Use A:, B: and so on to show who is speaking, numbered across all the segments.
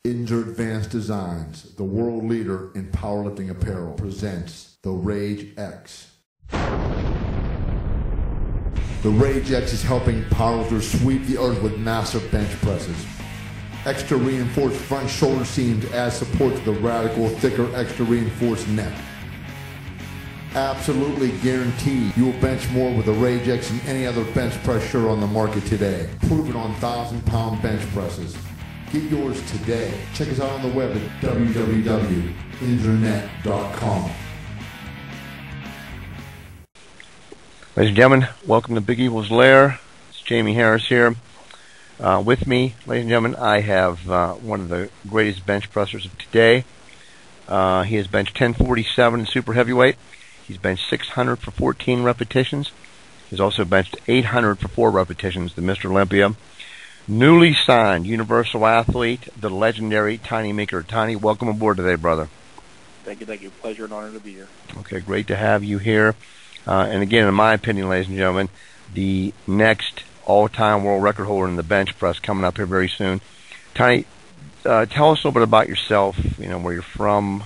A: Inzer Advanced Designs, the world leader in powerlifting apparel, presents the Rage X. The Rage X is helping powerlifters sweep the earth with massive bench presses. Extra reinforced front shoulder seams add support to the radical, thicker, extra reinforced neck. Absolutely guaranteed you will bench more with the Rage X than any other bench press shirt on the market today. Proven on 1,000-pound bench presses. Get yours today. Check us out on the web at www.inzernet.com.
B: Ladies and gentlemen, welcome to Big Evil's Lair. It's Jamie Harris here. With me, ladies and gentlemen, I have one of the greatest bench pressers of today. He has benched 1047 in super heavyweight. He's benched 600 for 14 repetitions. He's also benched 800 for 4 repetitions, the Mr. Olympia. Newly signed Universal Athlete, the legendary Tiny Meeker. Tiny, welcome aboard today, brother.
C: Thank you. Pleasure and honor to be here.
B: Okay, great to have you here. And again, in my opinion, ladies and gentlemen, the next all-time world record holder in the bench press coming up here very soon. Tiny, tell us a little bit about yourself, where you're from.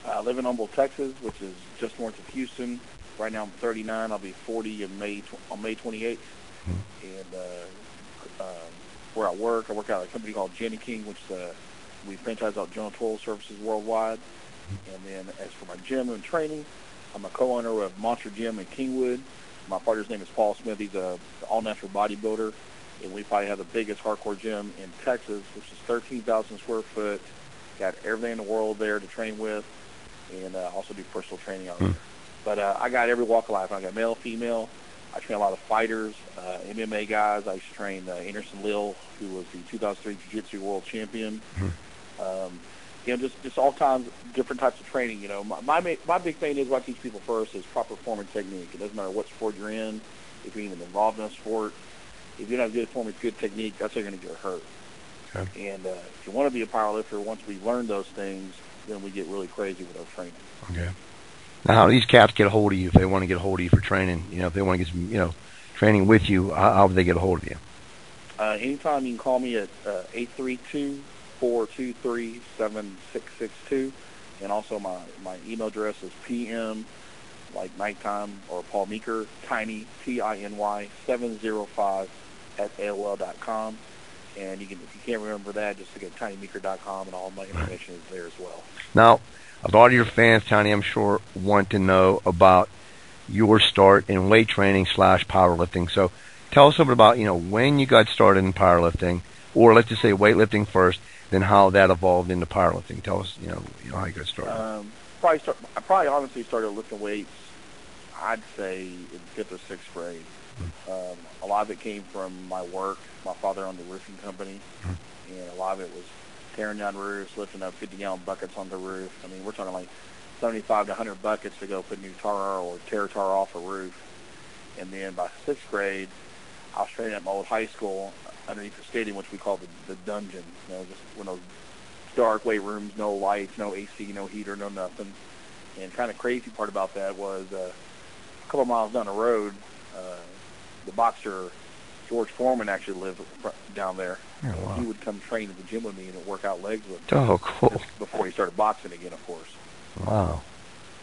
C: I live in Humboldt, Texas, which is just north of Houston. Right now I'm 39. I'll be 40 on May 28th. And where I work out at a company called Jenny King, which we franchise out janitorial services worldwide. And then as for my gym and training, I'm a co-owner of Monster Gym in Kingwood. My partner's name is Paul Smith. He's an all-natural bodybuilder. And we probably have the biggest hardcore gym in Texas, which is 13,000 square foot. Got everything in the world there to train with. And also do personal training out there. But I got every walk of life. I got male, female. I train a lot of fighters, MMA guys. I used to train Anderson Lil, who was the 2003 Jiu-Jitsu world champion. Just all kinds, different types of training. My big thing is what I teach people first is proper form and technique. It doesn't matter what sport you're in, if you're even involved in a sport. If you're not good form and good technique, that's how you're going to get hurt. Okay. And if you want to be a powerlifter, once we learn those things, then we get really crazy with our training. Okay.
B: Now, how do these cats get a hold of you if they want to get a hold of you for training? If they want to get some, training with you, how do they get a hold of you?
C: Anytime you can call me at 832-423-7662. And also my email address is PM, like nighttime, or Paul Meeker, Tiny, Tiny, 705 at AOL.com. And if you can't remember that, just look at tinymeeker.com, and all my information is there as well.
B: Now, a lot of your fans, Tiny, I'm sure, want to know about your start in weight training / powerlifting. So tell us a little bit about, when you got started in powerlifting, or let's just say weightlifting first, then how that evolved into powerlifting. Tell us, how you got started.
C: I probably honestly started lifting weights, I'd say, in 5th or 6th grade. A lot of it came from my work. My father owned a roofing company, and a lot of it was tearing down roofs, lifting up 50-gallon buckets on the roof. I mean, we're talking like 75 to 100 buckets to go put new tar or tear tar off a roof. And then by 6th grade, I was training at my old high school underneath the stadium, which we call the dungeon. Just one of those dark weight rooms, no lights, no AC, no heater, no nothing. And kind of crazy part about that was a couple of miles down the road, the boxer George Foreman actually lived down there. Oh, wow. He would come train at the gym with me and work out legs with me.
B: Oh, cool.
C: Before he started boxing again, of course.
B: Wow.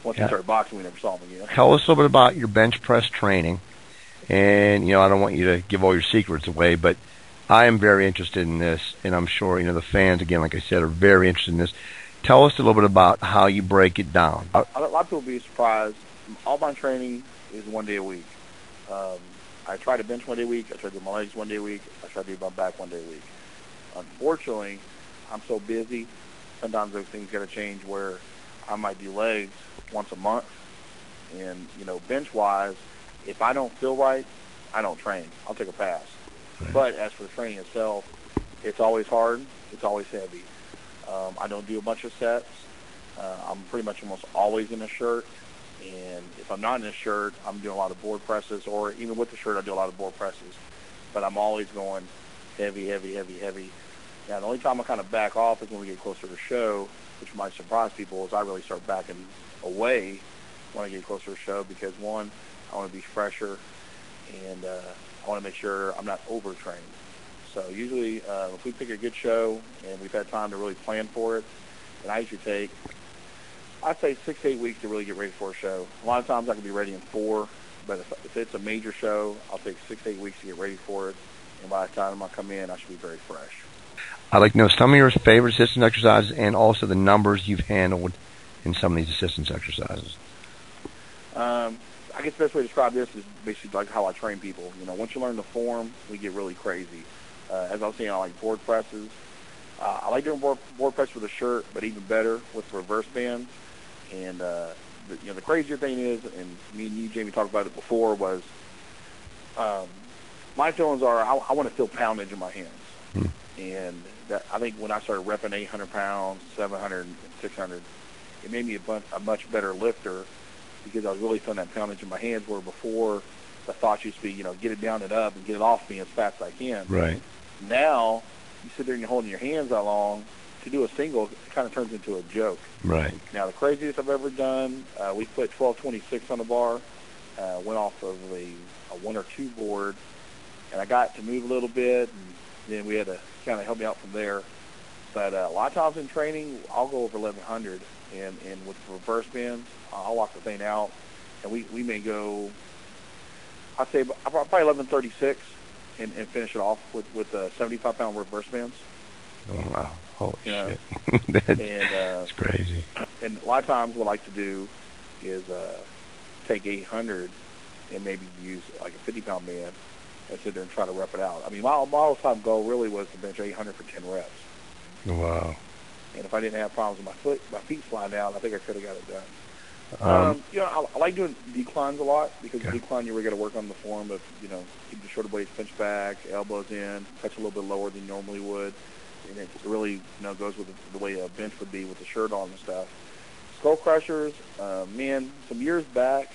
C: Once he started boxing, we never saw him again.
B: Tell us a little bit about your bench press training. And, I don't want you to give all your secrets away, but I am very interested in this, and I'm sure, the fans, again, like I said, are very interested in this. Tell us a little bit about how you break it down.
C: A lot of people will be surprised. All my training is 1 day a week. I try to bench 1 day a week. I try to do my legs 1 day a week. I try to do my back 1 day a week. Unfortunately, I'm so busy, sometimes those things got to change where I might do legs once a month. And, bench-wise, if I don't feel right, I don't train. I'll take a pass. Right. But as for the training itself, it's always hard. It's always heavy. I don't do a bunch of sets. I'm pretty much almost always in a shirt. And if I'm not in a shirt, I'm doing a lot of board presses, or even with the shirt, I do a lot of board presses. But I'm always going heavy. Now, the only time I kind of back off is when we get closer to show, which might surprise people, is I really start backing away when I get closer to show because, one, I want to be fresher, and I want to make sure I'm not overtrained. So usually, if we pick a good show and we've had time to really plan for it, then I usually take, I'd say 6 to 8 weeks to really get ready for a show. A lot of times I can be ready in 4, but if it's a major show, I'll take 6 to 8 weeks to get ready for it. And by the time I come in, I should be very fresh.
B: I'd like to know some of your favorite assistance exercises and also the numbers you've handled in some of these assistance exercises.
C: I guess the best way to describe this is basically like how I train people. Once you learn the form, we get really crazy. As I was saying, I like board presses. I like doing board press with a shirt, but even better with reverse bands. And the crazier thing is, and me and you, Jamie, talked about it before, was my feelings are I want to feel poundage in my hands. And I think when I started repping 800 pounds, 700, 600, it made me a much better lifter because I was really feeling that poundage in my hands, where before the thought used to be, get it down and up and get it off me as fast as I can.
B: Right.
C: Now, you sit there and you're holding your hands that long, to do a single, it kind of turns into a joke.
B: Right.
C: Now, the craziest I've ever done, we put 1226 on the bar, went off of a 1 or 2 board, and I got to move a little bit, and then we had to kind of help me out from there. But a lot of times in training, I'll go over 1100, and with reverse bends, I'll lock the thing out, and we may go, I'd say probably 1136, and finish it off with 75-pound reverse bends.
B: Oh, wow. Holy shit.
C: That's
B: crazy.
C: And a lot of times what I like to do is take 800 and maybe use like a 50-pound band and sit there and try to rep it out. I mean, my all-time goal really was to bench 800 for 10 reps.
B: Wow.
C: And if I didn't have problems with my feet sliding out, I think I could have got it done. I like doing declines a lot because decline you really got to work on the form of, keep the shoulder blades pinched back, elbows in, touch a little bit lower than you normally would. And it really, goes with the way a bench would be with the shirt on and stuff. Skull crushers, man, some years back,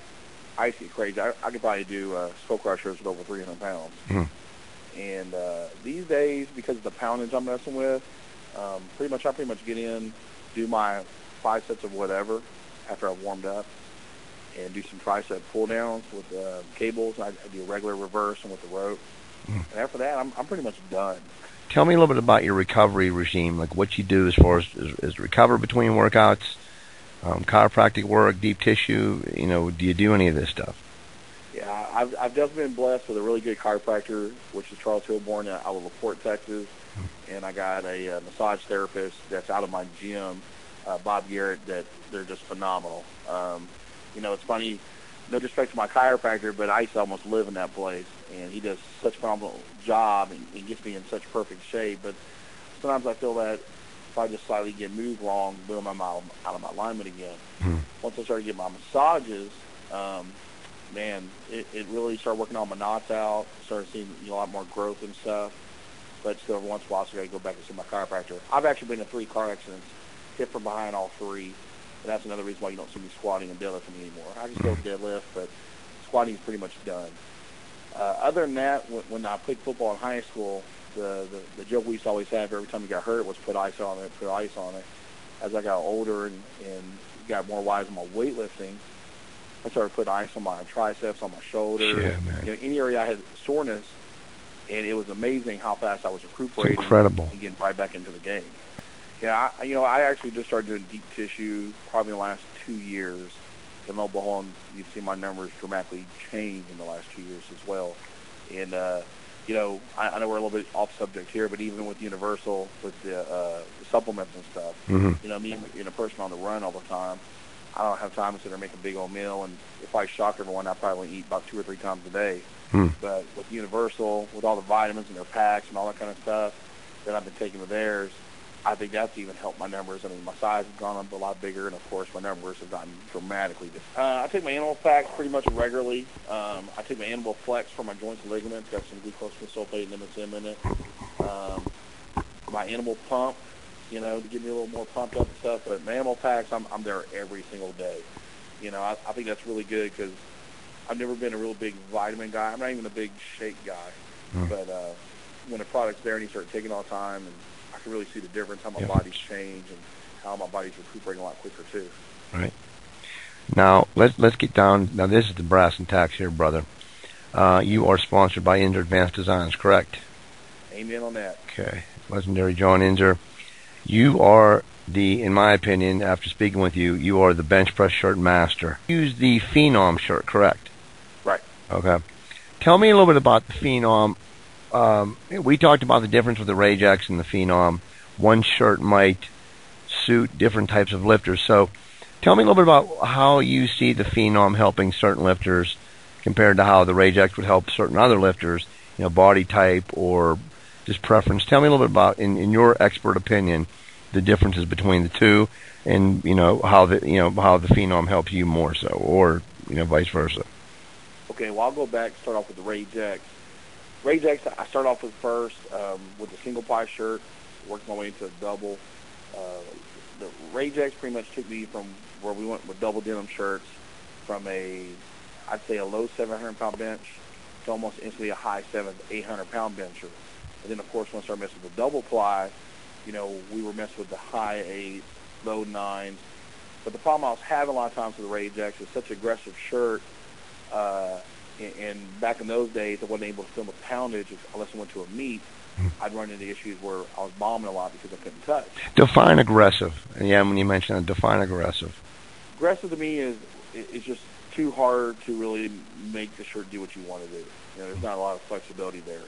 C: I used to get crazy. I could probably do skull crushers with over 300 pounds. And these days, because of the poundage I'm messing with, I pretty much get in, do my 5 sets of whatever after I've warmed up, and do some tricep pull downs with cables. I do a regular reverse and with the rope. And after that, I'm pretty much done.
B: Tell me a little bit about your recovery regime, like what you do as far as recover between workouts, chiropractic work, deep tissue. Do you do any of this stuff?
C: Yeah, I've definitely been blessed with a really good chiropractor, which is Charles Hilborn out of LaPorte, Texas. And I got a massage therapist that's out of my gym, Bob Garrett, that they're just phenomenal. It's funny, no disrespect to my chiropractor, but I used to almost live in that place, and he does such a phenomenal job and gets me in such perfect shape. But sometimes I feel that if I just slightly get moved wrong, boom, I'm out of my alignment again. Once I started getting my massages, man, it really started working all my knots out, started seeing a lot more growth and stuff. But still, every once in a while, I got to go back and see my chiropractor. I've actually been in 3 car accidents, hit from behind all 3. And that's another reason why you don't see me squatting and deadlifting anymore. I can still deadlift, but squatting is pretty much done. Other than that, when I played football in high school, the joke we used to always have every time you got hurt was put ice on it, put ice on it. As I got older and got more wise in my weightlifting, I started putting ice on my triceps, on my shoulder.
B: Yeah, man.
C: Any area I had soreness, and it was amazing how fast I was recuperating.
B: It's incredible.
C: And getting right back into the game. Yeah, I actually just started doing deep tissue probably in the last 2 years. And lo and behold, you've seen my numbers dramatically change in the last 2 years as well. And, I know we're a little bit off subject here, but even with Universal, with the supplements and stuff, me being a person on the run all the time, I don't have time to sit there and make a big old meal. And if I shock everyone, I probably eat about 2 or 3 times a day. But with Universal, with all the vitamins and their packs and all that kind of stuff that I've been taking with theirs, I think that's even helped my numbers. I mean, my size has gone up a lot bigger, and, of course, my numbers have gotten dramatically different. I take my animal packs pretty much regularly. I take my animal flex for my joints and ligaments. Got some glucose sulfate and MSM in it. My animal pump, to get me a little more pumped up and stuff. But my animal packs, I'm there every single day. I think that's really good because I've never been a real big vitamin guy. I'm not even a big shake guy. But when the product's there and you start taking all the time, and I can really see the difference, how my body's changed and how my body's recuperating a lot quicker too.
B: Right. Now, let's get down. Now, this is the brass and tacks here, brother. You are sponsored by Inzer Advanced Designs, correct?
C: Amen on that.
B: Okay. Legendary John Inzer. You are in my opinion, after speaking with you, you are the bench press shirt master. You use the Phenom shirt, correct?
C: Right.
B: Okay. Tell me a little bit about the Phenom. We talked about the difference with the Rage X and the Phenom. One shirt might suit different types of lifters. So tell me a little bit about how you see the Phenom helping certain lifters compared to how the Rage X would help certain other lifters, body type or just preference. Tell me a little bit about, in your expert opinion, the differences between the two, and how the Phenom helps you more so, or vice versa.
C: Okay, well, I'll go back and start off with the Rage X. Rage X, I started off with first with the single ply shirt, worked my way into a double. The Rage X pretty much took me from where we went with double denim shirts from I'd say a low 700-pound bench to almost instantly a high 800-pound bencher. And then, of course, once I started messing with the double ply, we were messing with the high 8s, low 9s. But the problem I was having a lot of times with the Rage X is such an aggressive shirt. And back in those days, I wasn't able to film with poundage unless I went to a meet. I'd run into issues where I was bombing a lot because I couldn't touch. Define
B: aggressive. Yeah, when you mention it, define aggressive.
C: Aggressive to me is just too hard to really make the shirt do what you want to do. There's not a lot of flexibility there.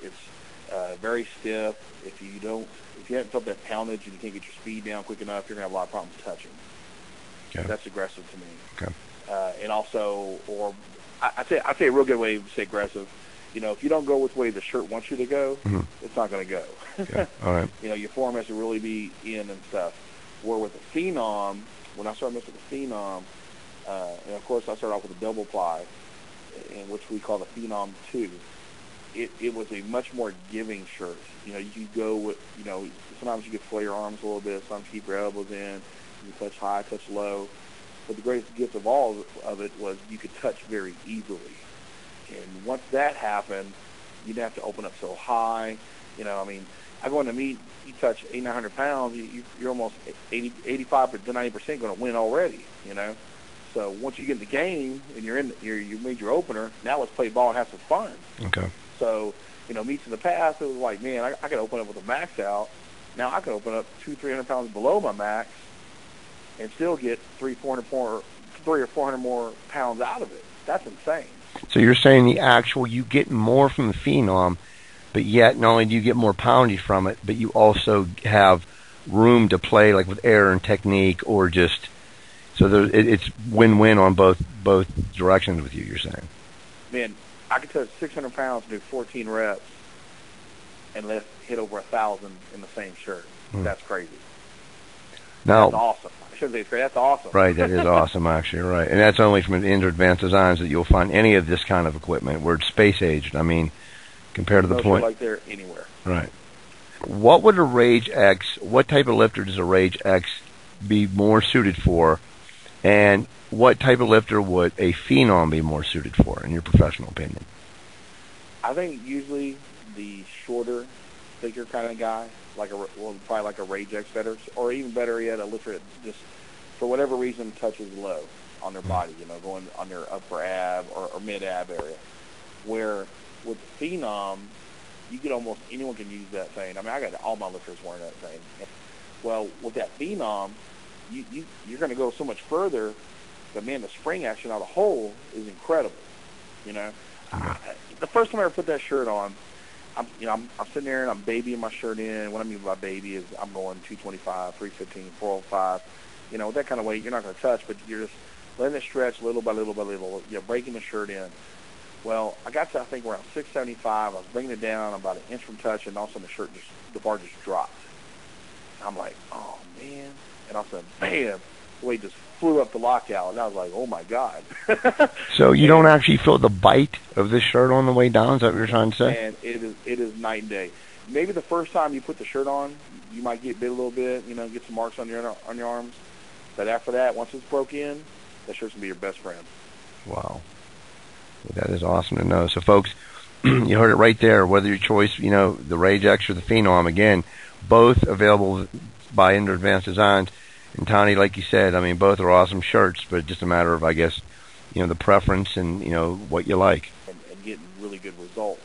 C: It's very stiff. If you haven't felt that poundage and you can't get your speed down quick enough, you're gonna have a lot of problems touching.
B: Okay.
C: That's aggressive to me.
B: Okay.
C: And also, or I'd say a real good way to say aggressive. If you don't go with the way the shirt wants you to go, it's not going to go.
B: Okay. All right.
C: Your form has to really be in and stuff. Where with the Phenom, when I started messing with the Phenom, and of course I started off with a double ply, in which we call the Phenom 2. It was a much more giving shirt. You could go with, sometimes you could flare your arms a little bit, sometimes keep your elbows in, you touch high, touch low. But the greatest gift of all of it was you could touch very easily. And once that happened, you didn't have to open up so high. I go in to meet, you touch 800-900 pounds, you're almost 85 to 90% going to win already. So once you get in the game and you made your opener, now let's play ball and have some fun.
B: Okay.
C: So meets in the past, it was like, man, I could open up with a max out. Now I can open up 200-300 pounds below my max and still get 300 or 400 more pounds out of it. That's insane.
B: So you're saying you get more from the Phenom, but yet not only do you get more poundage from it, but you also have room to play like with air and technique, or just so it's win-win on both directions with you. You're saying,
C: man, I could touch 600 pounds, do 14 reps, and hit over 1,000 in the same shirt. That's crazy.
B: Now,
C: that's awesome. I shouldn't say it's great. That's awesome.
B: Right, that is awesome, actually. Right, and that's only from Inzer Advanced Designs that you'll find any of this kind of equipment where it's space-aged. Compared to the point.
C: Like there anywhere.
B: Right. What would a Rage X? What type of lifter does a Rage X be more suited for, and what type of lifter would a Phenom be more suited for, in your professional opinion?
C: I think usually the shorter, thicker kind of guy, probably like a Rage X better, or even better yet, a lifter that just, for whatever reason, touches low on their body, going on their upper ab or mid-ab area. Where with the Phenom, you get almost anyone can use that thing. I got all my lifters wearing that thing. Well, with that Phenom, you're going to go so much further, but man, the spring action out of the hole is incredible. The first time I ever put that shirt on, I'm sitting there and I'm babying my shirt in. What I mean by baby is I'm going 225, 315, 405. With that kind of weight, you're not going to touch, but you're just letting it stretch little by little by little. You're breaking the shirt in. Well, I got to, I think, around 675. I was bringing it down about an inch from touch, and all of a sudden the bar just dropped. I'm like, oh, man. And all of a sudden, bam, the weight just flew up the lockout, and I was like, oh, my God.
B: So you don't actually feel the bite of this shirt on the way down? Is that what you're trying to say?
C: And it is night and day. Maybe the first time you put the shirt on, you might get bit a little bit, get some marks on your arms. But after that, once it's broke in, that shirt's going to be your best friend.
B: Wow. That is awesome to know. So, folks, you heard it right there. Whether your choice, the Rage X or the Phenom, again, both available by Inzer Advanced Designs. And Tony, like you said, both are awesome shirts, but it's just a matter of, I guess, the preference and, what you like.
C: And getting really good results.